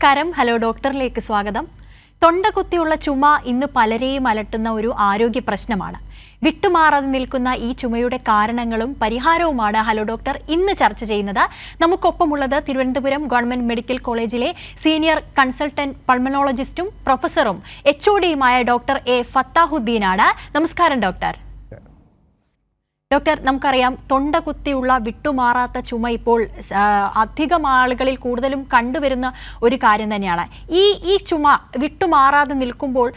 നമസ്കാരം. ഹലോ ഡോക്ടറിലേക്ക് സ്വാഗതം. തൊണ്ടകുത്തിയുള്ള ചുമ ഇന്ന് പലരെയും അലട്ടുന്ന ഒരു ആരോഗ്യ പ്രശ്നമാണ്. വിട്ടുമാറാതെ നിൽക്കുന്ന ഈ ചുമയുടെ കാരണങ്ങളും പരിഹാരവുമാണ് ഹലോ ഡോക്ടർ ഇന്ന് ചർച്ച ചെയ്യുന്നത്. നമുക്കൊപ്പമുള്ളത് തിരുവനന്തപുരം ഗവൺമെന്റ് മെഡിക്കൽ കോളേജിലെ സീനിയർ കൺസൾട്ടന്റ് പൾമനോളജിസ്റ്റും പ്രൊഫസറും HODയുമായ ഡോക്ടർ എ ഫത്താഹുദ്ദീനാണ്. നമസ്കാരം ഡോക്ടർ. ഡോക്ടർ, നമുക്കറിയാം തൊണ്ടകുത്തിയുള്ള വിട്ടുമാറാത്ത ചുമ ഇപ്പോൾ അധികം ആളുകളിൽ കൂടുതലും കണ്ടുവരുന്ന ഒരു കാര്യം തന്നെയാണ്. ഈ ചുമ വിട്ടുമാറാതെ നിൽക്കുമ്പോൾ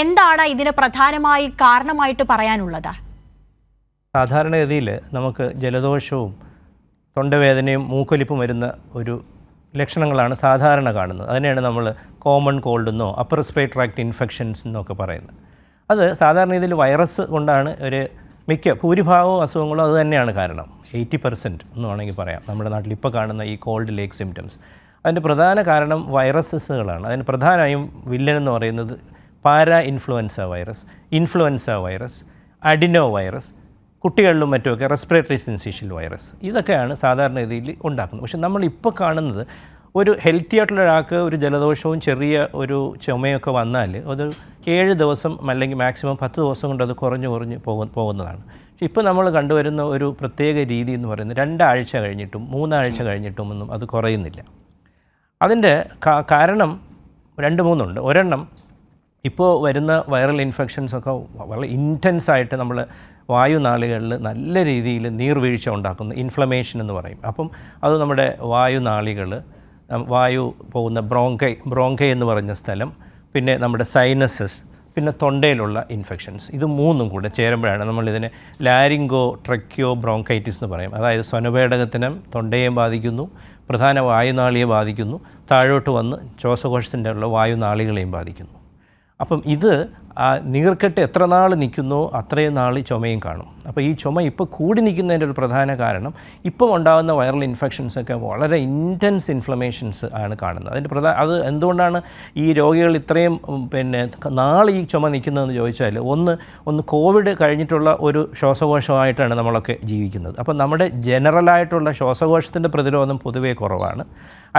എന്താണ് ഇതിന് പ്രധാനമായി കാരണമായിട്ട് പറയാനുള്ളത്? സാധാരണഗതിയിൽ നമുക്ക് ജലദോഷവും തൊണ്ടവേദനയും മൂക്കൊലിപ്പും വരുന്ന ഒരു ലക്ഷണങ്ങളാണ് സാധാരണ കാണുന്നത്. അതിനെയാണ് നമ്മൾ കോമൺ കോൾഡ് എന്നോ അപ്പർ റെസ്പിറേറ്ററി ട്രാക്ട് ഇൻഫെക്ഷൻസ് എന്നൊക്കെ പറയുന്നത്. അത് സാധാരണ രീതിയിൽ വൈറസ് കൊണ്ടാണ് ഭൂരിഭാഗവും അസുഖങ്ങളും അത് തന്നെയാണ് കാരണം. 80% എന്ന് വേണമെങ്കിൽ പറയാം നമ്മുടെ നാട്ടിൽ ഇപ്പോൾ കാണുന്ന ഈ കോൾഡ് ലേക്ക് സിംറ്റംസ്. അതിൻ്റെ പ്രധാന കാരണം വൈറസസുകളാണ്. അതിന് പ്രധാനമായും വില്ലൻ എന്ന് പറയുന്നത് para influenza virus, adeno virus, കുട്ടികളിലും മറ്റുമൊക്കെ റെസ്പിറേറ്ററി സിൻസിഷ്യൽ വൈറസ്. ഇതൊക്കെയാണ് സാധാരണ രീതിയിൽ ഉണ്ടാക്കുന്നത്. പക്ഷെ നമ്മളിപ്പോൾ കാണുന്നത് ഒരു ഹെൽത്തി ആയിട്ടുള്ള ഒരാൾക്ക് ഒരു ജലദോഷവും ചെറിയ ഒരു ചുമയൊക്കെ വന്നാൽ അത് 7 ദിവസം അല്ലെങ്കിൽ മാക്സിമം 10 ദിവസം കൊണ്ട് അത് കുറഞ്ഞ് പോകുന്നതാണ്. പക്ഷേ ഇപ്പോൾ നമ്മൾ കണ്ടുവരുന്ന ഒരു പ്രത്യേക രീതി എന്ന് പറയുന്നത് 2 ആഴ്ച കഴിഞ്ഞിട്ടും 3 ആഴ്ച കഴിഞ്ഞിട്ടും ഒന്നും അത് കുറയുന്നില്ല. അതിൻ്റെ കാരണം 2-3 ഉണ്ട്. ഒരെണ്ണം, ഇപ്പോൾ വരുന്ന വൈറൽ ഇൻഫെക്ഷൻസൊക്കെ വളരെ ഇൻറ്റൻസായിട്ട് നമ്മൾ വായുനാളികളിൽ നല്ല രീതിയിൽ നീർവീഴ്ച ഉണ്ടാക്കുന്നു, ഇൻഫ്ലമേഷൻ എന്ന് പറയും. അപ്പം അത് നമ്മുടെ വായുനാളികൾ, വായു പോകുന്ന ബ്രോങ്കൈ എന്ന് പറഞ്ഞ സ്ഥലം, പിന്നെ നമ്മുടെ സൈനസസ്, പിന്നെ തൊണ്ടയിലുള്ള ഇൻഫെക്ഷൻസ്, ഇത് 3ഉം കൂടെ ചേരുമ്പോഴാണ് നമ്മളിതിനെ ലാരിംഗോ ട്രക്കിയോ ബ്രോങ്കൈറ്റിസ് എന്ന് പറയും. അതായത് സ്വനപേടകത്തിനും തൊണ്ടയെയും ബാധിക്കുന്നു, പ്രധാന വായുനാളിയെ ബാധിക്കുന്നു, താഴോട്ട് വന്ന് ശ്വാസകോശത്തിൻ്റെ ഉള്ള വായുനാളികളെയും ബാധിക്കുന്നു. അപ്പം ഇത് നീർക്കെട്ട് എത്ര നാൾ നിൽക്കുന്നോ അത്രയും നാൾ ചുമയും കാണും. അപ്പോൾ ഈ ചുമ ഇപ്പോൾ കൂടി നിൽക്കുന്നതിൻ്റെ ഒരു പ്രധാന കാരണം ഇപ്പം ഉണ്ടാകുന്ന വൈറൽ ഇൻഫെക്ഷൻസൊക്കെ വളരെ ഇൻറ്റൻസ് ഇൻഫ്ലമേഷൻസ് ആണ് കാണുന്നത്. അതിൻ്റെ അത് എന്തുകൊണ്ടാണ് ഈ രോഗികൾ ഇത്രയും നാൾ ഈ ചുമ നിൽക്കുന്നതെന്ന് ചോദിച്ചാൽ ഒന്ന് കോവിഡ് കഴിഞ്ഞിട്ടുള്ള ഒരു ശ്വാസകോശമായിട്ടാണ് നമ്മളൊക്കെ ജീവിക്കുന്നത്. അപ്പോൾ നമ്മുടെ ജനറലായിട്ടുള്ള ശ്വാസകോശത്തിൻ്റെ പ്രതിരോധം പൊതുവേ കുറവാണ്.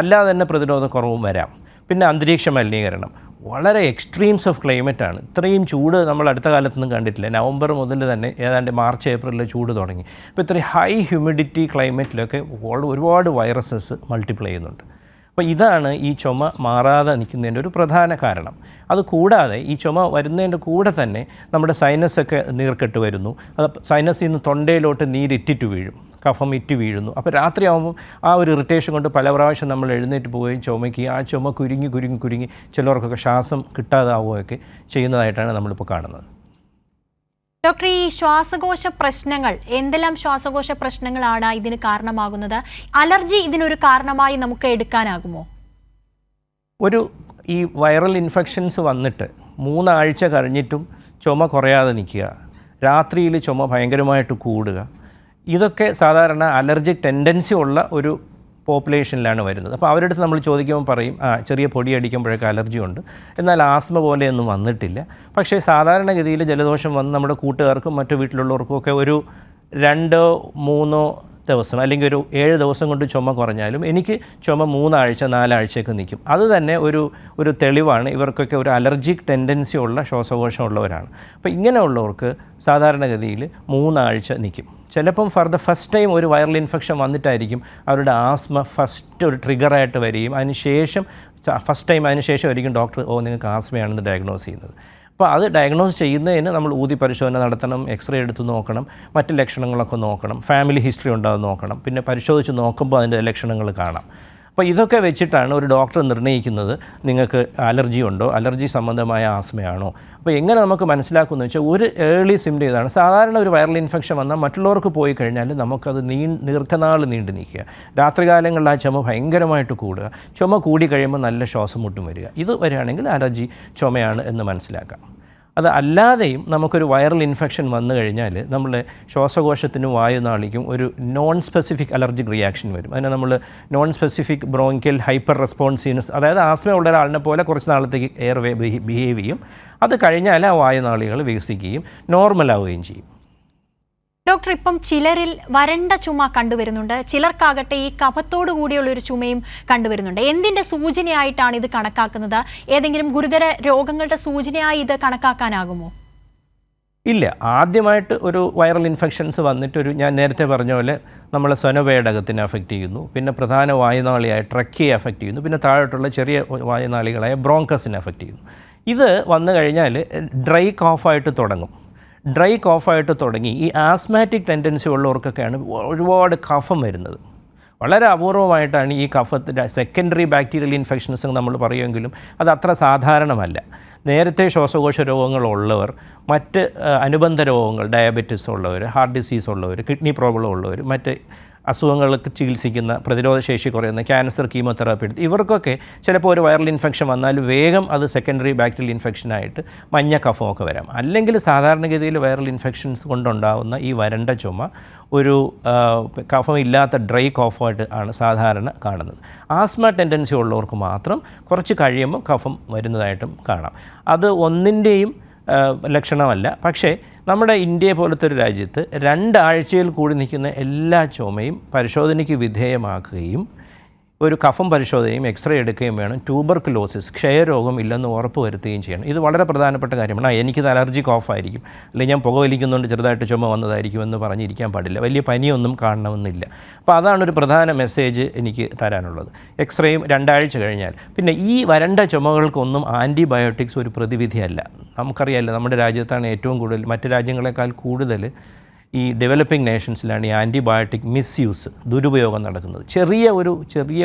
അല്ലാതെ തന്നെ പ്രതിരോധക്കുറവും വരാം. പിന്നെ അന്തരീക്ഷ മലിനീകരണം, വളരെ എക്സ്ട്രീംസ് ഓഫ് ക്ലൈമറ്റാണ്. ഇത്രയും ചൂട് നമ്മൾ അടുത്ത കാലത്തൊന്നും കണ്ടിട്ടില്ല. നവംബർ മുതൽ തന്നെ ഏതാണ്ട് മാർച്ച് ഏപ്രിലിൽ ചൂട് തുടങ്ങി. അപ്പോൾ ഇത്രയും ഹൈ ഹ്യൂമിഡിറ്റി ക്ലൈമറ്റിലൊക്കെ ഒരുപാട് വൈറസസ് മൾട്ടിപ്ലൈ ചെയ്യുന്നുണ്ട്. അപ്പോൾ ഇതാണ് ഈ ചുമ മാറാതെ നിൽക്കുന്നതിൻ്റെ ഒരു പ്രധാന കാരണം. അതുകൂടാതെ ഈ ചുമ വരുന്നതിൻ്റെ കൂടെ തന്നെ നമ്മുടെ സൈനസൊക്കെ നീർക്കെട്ട് വരുന്നു. അത് സൈനസിൽ നിന്ന് തൊണ്ടയിലോട്ട് നീരിറ്റിട്ട് വീഴും, കഫം ഇറ്റ് വീഴുന്നു. അപ്പോൾ രാത്രിയാകുമ്പം ആ ഒരു ഇറിറ്റേഷൻ കൊണ്ട് പല പ്രാവശ്യം നമ്മൾ എഴുന്നേറ്റ് പോവുകയും ചുമയ്ക്കുകയും ആ ചുമ കുരുങ്ങി ചിലർക്കൊക്കെ ശ്വാസം കിട്ടാതാവുകയൊക്കെ ചെയ്യുന്നതായിട്ടാണ് നമ്മളിപ്പോൾ കാണുന്നത്. ഡോക്ടർ, ഈ ശ്വാസകോശ പ്രശ്നങ്ങൾ, എന്തെല്ലാം ശ്വാസകോശ പ്രശ്നങ്ങളാണ് ഇതിന് കാരണമാകുന്നത്? അലർജി ഇതിനൊരു കാരണമായി നമുക്ക് എടുക്കാനാകുമോ? ഈ വൈറൽ ഇൻഫെക്ഷൻസ് വന്നിട്ട് 3 ആഴ്ച കഴിഞ്ഞിട്ടും ചുമ കുറയാതെ നിൽക്കുക, രാത്രിയിൽ ചുമ ഭയങ്കരമായിട്ട് കൂടുക, ഇതൊക്കെ സാധാരണ അലർജിക് ടെൻഡൻസി ഉള്ള ഒരു പോപ്പുലേഷനിലാണ് വരുന്നത്. അപ്പോൾ അവരുടെ അടുത്ത് നമ്മൾ ചോദിക്കുമ്പോൾ പറയും ചെറിയ പൊടി അടിക്കുമ്പോഴൊക്കെ അലർജി ഉണ്ട്, എന്നാൽ ആസ്മ പോലെയൊന്നും വന്നിട്ടില്ല. പക്ഷേ സാധാരണഗതിയിൽ ജലദോഷം വന്ന് നമ്മുടെ കൂട്ടുകാർക്കും മറ്റു വീട്ടിലുള്ളവർക്കും ഒക്കെ ഒരു 2-3 ദിവസം അല്ലെങ്കിൽ ഒരു 7 ദിവസം കൊണ്ട് ചുമ കുറഞ്ഞാലും എനിക്ക് ചുമ 3 ആഴ്ച 4 ആഴ്ചയൊക്കെ നിൽക്കും. അത് തന്നെ ഒരു തെളിവാണ് ഇവർക്കൊക്കെ ഒരു അലർജിക് ടെൻഡൻസി ഉള്ള ശ്വാസകോശം ഉള്ളവരാണ്. അപ്പോൾ ഇങ്ങനെയുള്ളവർക്ക് സാധാരണഗതിയിൽ 3 ആഴ്ച നിൽക്കും. ചിലപ്പം ഫോർ ദ ഫസ്റ്റ് ടൈം ഒരു വൈറൽ ഇൻഫെക്ഷൻ വന്നിട്ടായിരിക്കും അവരുടെ ആസ്മ ഫസ്റ്റ് ഒരു ട്രിഗറായിട്ട് വരികയും അതിനുശേഷം ആയിരിക്കും ഡോക്ടർ നിങ്ങൾക്ക് ആസ്മയാണെന്ന് ഡയഗ്നോസ് ചെയ്യുന്നത്. അപ്പോൾ അത് ഡയഗ്നോസ് ചെയ്യുന്നതിന് നമ്മൾ ഊതി പരിശോധന നടത്തണം, എക്സ്റേ എടുത്ത് നോക്കണം, മറ്റ് ലക്ഷണങ്ങളൊക്കെ നോക്കണം, ഫാമിലി ഹിസ്റ്ററി ഉണ്ടാകും നോക്കണം, പിന്നെ പരിശോധിച്ച് നോക്കുമ്പോൾ അതിൻ്റെ ലക്ഷണങ്ങൾ കാണാം. അപ്പോൾ ഇതൊക്കെ വെച്ചിട്ടാണ് ഒരു ഡോക്ടർ നിർണ്ണയിക്കുന്നത് നിങ്ങൾക്ക് അലർജി ഉണ്ടോ, അലർജി സംബന്ധമായ ആസ്മയാണോ. അപ്പോൾ എങ്ങനെ നമുക്ക് മനസ്സിലാക്കുമെന്ന് വെച്ചാൽ ഒരു ഏർലി സിംറ്റം ഇതാണ്. സാധാരണ ഒരു വൈറൽ ഇൻഫെക്ഷൻ വന്നാൽ മറ്റുള്ളവർക്ക് പോയി കഴിഞ്ഞാൽ നമുക്കത് ദീർഘനാൾ നീണ്ടു നിൽക്കുക, രാത്രികാലങ്ങളിൽ ആ ചുമ ഭയങ്കരമായിട്ട് കൂടുക, ചുമ കൂടി കഴിയുമ്പോൾ നല്ല ശ്വാസം മുട്ടും വരിക. ഇത് വരികയാണെങ്കിൽ അലർജി ചുമയാണ് എന്ന് മനസ്സിലാക്കാം. അത് അല്ലാതെയും നമുക്കൊരു വൈറൽ ഇൻഫെക്ഷൻ വന്നു കഴിഞ്ഞാൽ നമ്മുടെ ശ്വാസകോശത്തിനും വായുനാളിക്കും ഒരു നോൺ സ്പെസിഫിക് അലർജിക് റിയാക്ഷൻ വരും. അതിനെ നമ്മൾ non specific bronchial hyper responsiveness, അതായത് ആസ്മയുള്ള ഒരാളിനെ പോലെ കുറച്ച് നാളത്തേക്ക് എയർവേ ബിഹേവ് ചെയ്യും. അത് കഴിഞ്ഞാൽ ആ വായുനാളികൾ വികസിക്കുകയും നോർമലാവുകയും ചെയ്യും. ഡോക്ടർ, ഇപ്പം ചിലരിൽ വരണ്ട ചുമ കണ്ടുവരുന്നുണ്ട്, ചിലർക്കാകട്ടെ ഈ കഫത്തോടു കൂടിയുള്ള ഒരു ചുമയും കണ്ടുവരുന്നുണ്ട്. എന്തിന്റെ സൂചനയായിട്ടാണ് ഇത് കണക്കാക്കുന്നത്? ഏതെങ്കിലും ഗുരുതര രോഗങ്ങളുടെ സൂചനയായി ഇത് കണക്കാക്കാനാകുമോ? ഇല്ല, ആദ്യമായിട്ട് ഒരു വൈറൽ ഇൻഫെക്ഷൻസ് വന്നിട്ടൊരു ഞാൻ നേരത്തെ പറഞ്ഞ പോലെ നമ്മളെ സ്വനപേടകത്തിനെ അഫക്റ്റ് ചെയ്യുന്നു, പിന്നെ പ്രധാന വായുനാളിയായ ട്രക്കിയെ അഫക്റ്റ് ചെയ്യുന്നു, പിന്നെ താഴോട്ടുള്ള ചെറിയ വായുനാളികളായ ബ്രോങ്കസിനെ അഫക്റ്റ് ചെയ്യുന്നു. ഇത് വന്നു കഴിഞ്ഞാൽ ഡ്രൈ കോഫായിട്ട് തുടങ്ങും. ഡ്രൈ കോഫായിട്ട് തുടങ്ങി ഈ ആസ്മാറ്റിക് ടെൻഡൻസി ഉള്ളവർക്കൊക്കെയാണ് ഒരുപാട് കഫം വരുന്നത്. വളരെ അപൂർവമായിട്ടാണ് ഈ കഫത്തിൻ്റെ സെക്കൻഡറി ബാക്ടീരിയൽ ഇൻഫെക്ഷൻസ് നമ്മൾ പറയുമെങ്കിലും അത് അത്ര സാധാരണമല്ല. നേരത്തെ ശ്വാസകോശ രോഗങ്ങളുള്ളവർ, മറ്റ് അനുബന്ധ രോഗങ്ങൾ, ഡയബറ്റിസ് ഉള്ളവർ, ഹാർട്ട് ഡിസീസ് ഉള്ളവർ, കിഡ്നി പ്രോബ്ലം ഉള്ളവർ, മറ്റ് അസുഖങ്ങൾക്ക് ചികിത്സിക്കുന്ന, പ്രതിരോധശേഷി കുറയുന്ന, ക്യാൻസർ, കീമോതെറാപ്പി എടുത്ത് ഇവർക്കൊക്കെ ചിലപ്പോൾ ഒരു വൈറൽ ഇൻഫെക്ഷൻ വന്നാൽ വേഗം അത് സെക്കൻഡറി ബാക്ടീരിയൽ ഇൻഫെക്ഷനായിട്ട് മഞ്ഞ കഫമൊക്കെ വരാം. അല്ലെങ്കിൽ സാധാരണഗതിയിൽ വൈറൽ ഇൻഫെക്ഷൻസ് കൊണ്ടുണ്ടാകുന്ന ഈ വരണ്ട ചുമ ഒരു കഫമില്ലാത്ത ഡ്രൈ കോഫായിട്ട് ആണ് സാധാരണ കാണുന്നത്. ആസ്മ ടെൻഡൻസി ഉള്ളവർക്ക് മാത്രം കുറച്ച് കഴിയുമ്പോൾ കഫം വരുന്നതായിട്ടും കാണാം. അത് ഒന്നിൻ്റെയും ലക്ഷണമല്ല. പക്ഷേ നമ്മുടെ ഇന്ത്യയെ പോലത്തെ ഒരു രാജ്യത്ത് 2 ആഴ്ചയിൽ കൂടി നിൽക്കുന്ന എല്ലാ ചുമയും പരിശോധനയ്ക്ക് വിധേയമാക്കുകയും ഒരു കഫം പരിശോധനയും എക്സ്റേ എടുക്കുകയും വേണം. ട്യൂബർക്കുലോസിസ്, ക്ഷയരോഗം ഇല്ലെന്ന് ഉറപ്പ് വരുത്തുകയും ചെയ്യണം. ഇത് വളരെ പ്രധാനപ്പെട്ട കാര്യമാണ്. എനിക്കിത് അലർജിക് ഓഫായിരിക്കും, അല്ലെങ്കിൽ ഞാൻ പുകവലിക്കുന്നുണ്ട് ചെറുതായിട്ട് ചുമ വന്നതായിരിക്കും എന്ന് പറഞ്ഞിരിക്കാൻ പാടില്ല. വലിയ പനിയൊന്നും കാണണമെന്നില്ല. അപ്പോൾ അതാണൊരു പ്രധാന മെസ്സേജ് എനിക്ക് തരാനുള്ളത്. എക്സ്റേയും 2 ആഴ്ച കഴിഞ്ഞാൽ. പിന്നെ ഈ വരണ്ട ചുമകൾക്കൊന്നും ആൻറ്റിബയോട്ടിക്സ് ഒരു പ്രതിവിധിയല്ല. നമുക്കറിയാമല്ലോ, നമ്മുടെ രാജ്യത്താണ് ഏറ്റവും കൂടുതൽ, മറ്റ് രാജ്യങ്ങളെക്കാൾ കൂടുതൽ ഈ ഡെവലപ്പിംഗ് നേഷൻസിലാണ് ഈ ആൻറ്റിബയോട്ടിക് മിസ്യൂസ്, ദുരുപയോഗം നടക്കുന്നത്. ചെറിയ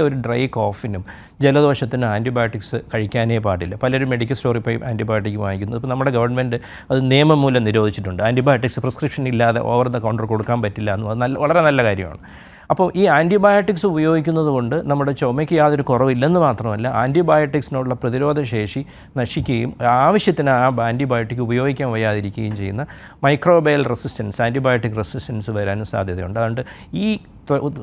ഒരു ഡ്രൈ കോഫിനും ജലദോഷത്തിനും ആൻറ്റിബയോട്ടിക്സ് കഴിക്കാനേ പാടില്ല. പലരും മെഡിക്കൽ സ്റ്റോറിൽ പോയി ആൻറ്റിബയോട്ടിക് വാങ്ങിക്കുന്നത്. ഇപ്പോൾ നമ്മുടെ ഗവൺമെൻറ് അത് നിയമം മൂലം നിരോധിച്ചിട്ടുണ്ട്. ആൻറ്റിബയോട്ടിക്സ് പ്രിസ്ക്രിപ്ഷൻ ഇല്ലാതെ ഓവർ ദ കൗണ്ടർ കൊടുക്കാൻ പറ്റില്ല എന്ന്. വളരെ നല്ല കാര്യമാണ്. അപ്പോൾ ഈ ആൻറ്റിബയോട്ടിക്സ് ഉപയോഗിക്കുന്നത് കൊണ്ട് നമ്മുടെ ചുമയ്ക്ക് യാതൊരു കുറവില്ലെന്ന് മാത്രമല്ല, ആൻറ്റിബയോട്ടിക്സിനുള്ള പ്രതിരോധ ശേഷി നശിക്കുകയും ആവശ്യത്തിന് ആ ആൻറ്റിബയോട്ടിക് ഉപയോഗിക്കാൻ വയ്യാതിരിക്കുകയും ചെയ്യുന്ന മൈക്രോബയൽ റെസിസ്റ്റൻസ്, ആൻറ്റിബയോട്ടിക് റെസിസ്റ്റൻസ് വരാനും സാധ്യതയുണ്ട്. അതുകൊണ്ട് ഈ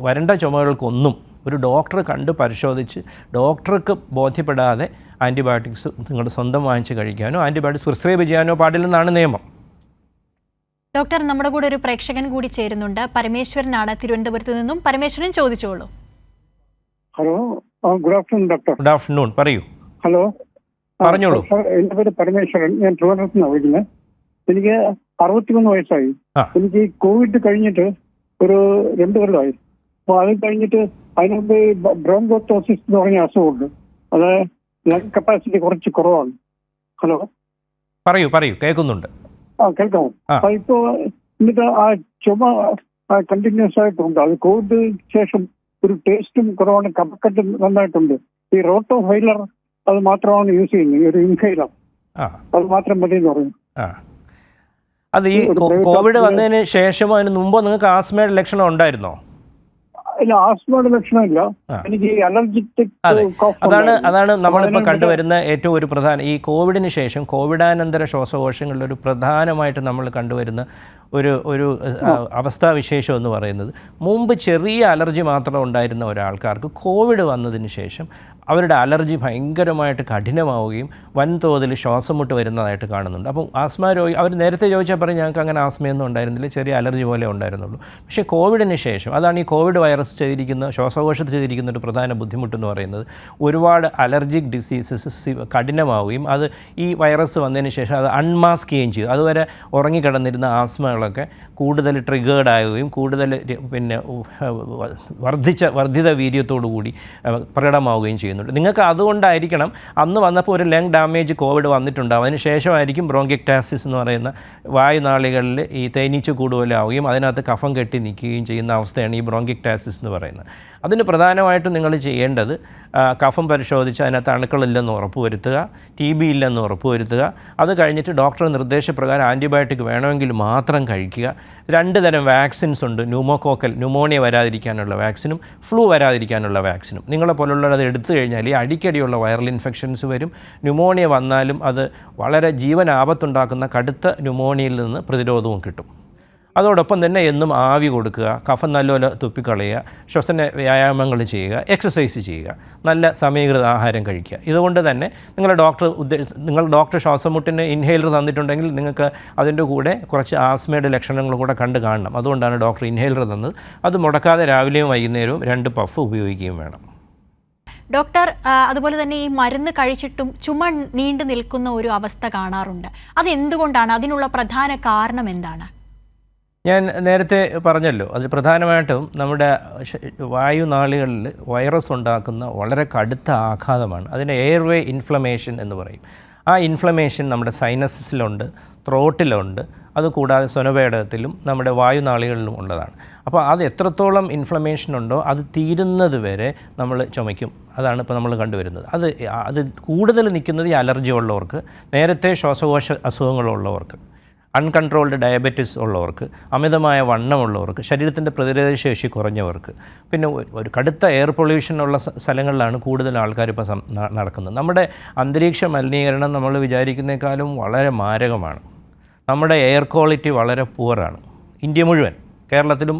വരണ്ട ചുമകൾക്കൊന്നും ഒരു ഡോക്ടറെ കണ്ട് പരിശോധിച്ച് ഡോക്ടർക്ക് ബോധ്യപ്പെടാതെ ആൻറ്റിബയോട്ടിക്സ് നിങ്ങൾ സ്വന്തം വാങ്ങിച്ച് കഴിക്കാനോ ആൻറ്റിബയോട്ടിക്സ് പ്രിസ്ക്രൈബ് ചെയ്യാനോ പാടില്ലെന്നാണ് നിയമം. ഡോക്ടർ, നമ്മുടെ കൂടെ ഒരു പ്രേക്ഷകൻ കൂടി ചേരുന്നുണ്ട്. പരമേശ്വരനാണ് തിരുവനന്തപുരത്ത് നിന്നും. പരമേശ്വരൻ, ചോദിച്ചോളൂ. Hello, good afternoon doctor. Good afternoon, പറയൂ. ഹലോ, പറഞ്ഞോളൂ. എൻ്റെ പേര് പരമേശ്വരൻ, ഞാൻ ട്രിവാൻഡ്രത്ത് നിന്നാണ് വിളിക്കുന്നത്. എനിക്ക് 61 വയസ്സായി. എനിക്ക് കോവിഡ് കഴിഞ്ഞിട്ട് ഒരു 2 കൊല്ലമായി. അപ്പോൾ അത് കഴിഞ്ഞിട്ട് അതിനുമുമ്പ് ബ്രോങ്കോട്ടോസിസ് എന്ന് പറഞ്ഞ അസുഖമുണ്ട്. അത് ലങ് കപ്പാസിറ്റി കുറച്ച് കുറവാണ്. ഹലോ, പറയൂ, കേൾക്കുന്നുണ്ട്. കേൾക്കാമോ? ഇപ്പോ എന്നിട്ട് ആ ചുമ കണ്ടിന്യൂസ് ആയിട്ടുണ്ട്. അത് കോവിഡ് ശേഷം ഒരു ടേസ്റ്റും കുറവാണ്, കഫക്കെട്ടും നന്നായിട്ടുണ്ട്. ഈ റോട്ടോ ഫൈലർ അത് മാത്രമാണ് യൂസ് ചെയ്യുന്നത്, ഒരു ഇൻഹൈലർ, അത് മാത്രം മതി എന്ന് പറയുന്നു. അത് ഈ കോവിഡ് വന്നതിന് ശേഷമോ അതിന് മുമ്പോ നിങ്ങൾക്ക് ആസ്മയുടെ ലക്ഷണം ഉണ്ടായിരുന്നോ? ഇല്ല, ആസ്മയുടെ ലക്ഷണമില്ല. എനിക്ക് അലർജിറ്റിക് അതാണ് നമ്മളിപ്പോൾ കണ്ടുവരുന്ന ഏറ്റവും ഒരു പ്രധാന, ഈ കോവിഡിന് ശേഷം കോവിഡാനന്തര ശ്വാസകോശങ്ങളിൽ ഒരു പ്രധാനമായിട്ട് നമ്മൾ കണ്ടുവരുന്ന ഒരു അവസ്ഥാവിശേഷം എന്ന് പറയുന്നത്, മുമ്പ് ചെറിയ അലർജി മാത്രം ഉണ്ടായിരുന്ന ഒരാൾക്കാർക്ക് കോവിഡ് വന്നതിന് ശേഷം അവരുടെ അലർജി ഭയങ്കരമായിട്ട് കഠിനമാവുകയും വൻതോതിൽ ശ്വാസം മുട്ട് വരുന്നതായിട്ട് കാണുന്നുണ്ട്. അപ്പം ആസ്മ രോഗി അവർ നേരത്തെ ചോദിച്ചാൽ പറയും ഞങ്ങൾക്ക് അങ്ങനെ ആസ്മയൊന്നും ഉണ്ടായിരുന്നില്ല, ചെറിയ അലർജി പോലെ ഉണ്ടായിരുന്നുള്ളൂ. പക്ഷേ കോവിഡിന് ശേഷം, അതാണ് ഈ കോവിഡ് വൈറസ് ചെയ്തിരിക്കുന്ന ശ്വാസകോശത്തിൽ ചെയ്തിരിക്കുന്ന ഒരു പ്രധാന ബുദ്ധിമുട്ടെന്ന് പറയുന്നത്, ഒരുപാട് അലർജിക് ഡിസീസസ് കഠിനമാവുകയും അത് ഈ വൈറസ് വന്നതിന് ശേഷം അത് അൺമാസ്ക് ചെയ്യുകയും ചെയ്തു. അതുവരെ ഉറങ്ങിക്കിടന്നിരുന്ന ആസ്മകളൊക്കെ കൂടുതൽ ട്രിഗേർഡ് ആവുകയും കൂടുതൽ പിന്നെ വർദ്ധിത വീര്യത്തോടു കൂടി പ്രകടമാവുകയും ചെയ്യുന്നു. നിങ്ങൾക്ക് അതുകൊണ്ടായിരിക്കണം അന്ന് വന്നപ്പോൾ ഒരു ലങ് ഡാമേജ് കോവിഡ് വന്നിട്ടുണ്ടാവും. അതിന് ശേഷമായിരിക്കും ബ്രോങ്കിക്ടാസിസ് എന്ന് പറയുന്ന വായുനാളികളിൽ ഈ തേനീച്ച കൂടുതലാവുകയും അതിനകത്ത് കഫം കെട്ടി നിൽക്കുകയും ചെയ്യുന്ന അവസ്ഥയാണ് ഈ ബ്രോങ്കിക്ടാസിസ് എന്ന് പറയുന്നത്. അതിന് പ്രധാനമായിട്ടും നിങ്ങൾ ചെയ്യേണ്ടത് കഫം പരിശോധിച്ച് അതിനകത്ത് അണുക്കളില്ലെന്ന് ഉറപ്പുവരുത്തുക, TB ഇല്ലെന്ന് ഉറപ്പുവരുത്തുക. അത് കഴിഞ്ഞിട്ട് ഡോക്ടറുടെ നിർദ്ദേശപ്രകാരം ആൻറ്റിബയോട്ടിക് വേണമെങ്കിൽ മാത്രം കഴിക്കുക. 2 തരം വാക്സിൻസ് ഉണ്ട്, ന്യൂമോണിയ വരാതിരിക്കാനുള്ള വാക്സിനും ഫ്ലൂ വരാതിരിക്കാനുള്ള വാക്സിനും. നിങ്ങളെ പോലുള്ളത് എടുത്തു കഴിഞ്ഞാൽ ഈ അടിക്കടിയുള്ള വൈറൽ ഇൻഫെക്ഷൻസ് വരും. ന്യൂമോണിയ വന്നാലും അത് വളരെ ജീവനാപത്തുണ്ടാക്കുന്ന കടുത്ത ന്യൂമോണിയയിൽ നിന്ന് പ്രതിരോധവും കിട്ടും. അതോടൊപ്പം തന്നെ എന്നും ആവി കൊടുക്കുക, കഫം നല്ലപോലെ തുപ്പിക്കളയുക, ശ്വസന വ്യായാമങ്ങൾ ചെയ്യുക, എക്സസൈസ് ചെയ്യുക, നല്ല സമീകൃത ആഹാരം കഴിക്കുക. ഇതുകൊണ്ട് തന്നെ നിങ്ങൾ ഡോക്ടർ ശ്വാസമുട്ടിന് ഇൻഹേലർ തന്നിട്ടുണ്ടെങ്കിൽ നിങ്ങൾക്ക് അതിൻ്റെ കൂടെ കുറച്ച് ആസ്മയുടെ ലക്ഷണങ്ങളും കൂടെ കണ്ട് കാണണം. അതുകൊണ്ടാണ് ഡോക്ടർ ഇൻഹേലർ തന്നത്. അത് മുടക്കാതെ രാവിലെയും വൈകുന്നേരവും 2 പഫ് ഉപയോഗിക്കുകയും വേണം. ഡോക്ടർ, അതുപോലെ തന്നെ ഈ മരുന്ന് കഴിച്ചിട്ടും ചുമ നീണ്ടു നിൽക്കുന്ന ഒരു അവസ്ഥ കാണാറുണ്ട്. അത് എന്തുകൊണ്ടാണ്? അതിനുള്ള പ്രധാന കാരണം എന്താണ്? ഞാൻ നേരത്തെ പറഞ്ഞല്ലോ, അതിൽ പ്രധാനമായിട്ടും നമ്മുടെ വായുനാളികളിൽ വൈറസ് ഉണ്ടാക്കുന്ന വളരെ കടുത്ത ആഘാതമാണ്. അതിന് എയർവേ ഇൻഫ്ലമേഷൻ എന്ന് പറയും. ആ ഇൻഫ്ലമേഷൻ നമ്മുടെ സൈനസിലുണ്ട്, ത്രോട്ടിലുണ്ട്, അതുകൂടാതെ സ്വനപേടകത്തിലും നമ്മുടെ വായുനാളികളിലും ഉള്ളതാണ്. അപ്പോൾ അത് എത്രത്തോളം ഇൻഫ്ലമേഷൻ ഉണ്ടോ അത് തീരുന്നത് വരെ നമ്മൾ ചുമയ്ക്കും. അതാണ് ഇപ്പോൾ നമ്മൾ കണ്ടുവരുന്നത്. അത് കൂടുതൽ നിൽക്കുന്നത് ഈ അലർജി ഉള്ളവർക്ക്, നേരത്തെ ശ്വാസകോശ അസുഖങ്ങളുള്ളവർക്ക്, അൺകൺട്രോൾഡ് ഡയബറ്റിസ് ഉള്ളവർക്ക്, അമിതമായ വണ്ണമുള്ളവർക്ക്, ശരീരത്തിൻ്റെ പ്രതിരോധശേഷി കുറഞ്ഞവർക്ക്, പിന്നെ ഒരു കടുത്ത എയർ പൊല്യൂഷൻ ഉള്ള സ്ഥലങ്ങളിലാണ് കൂടുതൽ ആൾക്കാർ ഇപ്പോൾ നടക്കുന്നത്. നമ്മുടെ അന്തരീക്ഷ മലിനീകരണം നമ്മൾ വിചാരിക്കുന്നേക്കാളും വളരെ മാരകമാണ്. നമ്മുടെ എയർ ക്വാളിറ്റി വളരെ പുവറാണ്. ഇന്ത്യ മുഴുവൻ, കേരളത്തിലും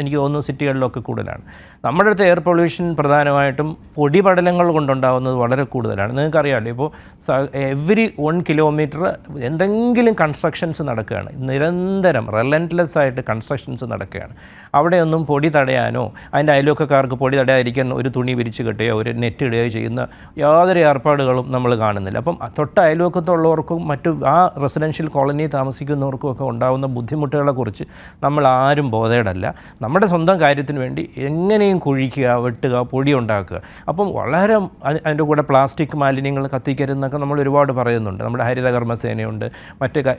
എനിക്ക് തോന്നുന്നു സിറ്റികളിലൊക്കെ കൂടുതലാണ്. നമ്മുടെ അടുത്ത് എയർ പൊല്യൂഷൻ പ്രധാനമായിട്ടും പൊടിപടലങ്ങൾ കൊണ്ടുണ്ടാകുന്നത് വളരെ കൂടുതലാണ്. നിങ്ങൾക്കറിയാമല്ലോ, ഇപ്പോൾ എവറി 1 കിലോമീറ്റർ എന്തെങ്കിലും കൺസ്ട്രക്ഷൻസ് നടക്കുകയാണ്. നിരന്തരം റിലൻറ്റ്ലെസ് ആയിട്ട് കൺസ്ട്രക്ഷൻസ് നടക്കുകയാണ്. അവിടെയൊന്നും പൊടി തടയാനോ അതിൻ്റെ അയൽവക്കക്കാർക്ക് പൊടി തടയാതിരിക്കാൻ ഒരു തുണി വിരിച്ച് കെട്ടുകയോ ഒരു നെറ്റ് ഇടുകയോ ചെയ്യുന്ന യാതൊരു ഏർപ്പാടുകളും നമ്മൾ കാണുന്നില്ല. അപ്പം തൊട്ട് അയൽവക്കത്തുള്ളവർക്കും മറ്റു ആ റെസിഡൻഷ്യൽ കോളനി താമസിക്കുന്നവർക്കും ഒക്കെ ഉണ്ടാകുന്ന ബുദ്ധിമുട്ടുകളെക്കുറിച്ച് നമ്മൾ ആരും ബോധേഡല്ല. നമ്മുടെ സ്വന്തം കാര്യത്തിന് വേണ്ടി എങ്ങനെയും കുഴിക്കുക, വെട്ടുക, പൊടി ഉണ്ടാക്കുക. അപ്പം വളരെ അതിൻ്റെ കൂടെ പ്ലാസ്റ്റിക് മാലിന്യങ്ങൾ കത്തിക്കരുതെന്നൊക്കെ നമ്മൾ ഒരുപാട് പറയുന്നുണ്ട്. നമ്മുടെ ഹരിതകർമ്മസേനയുണ്ട്,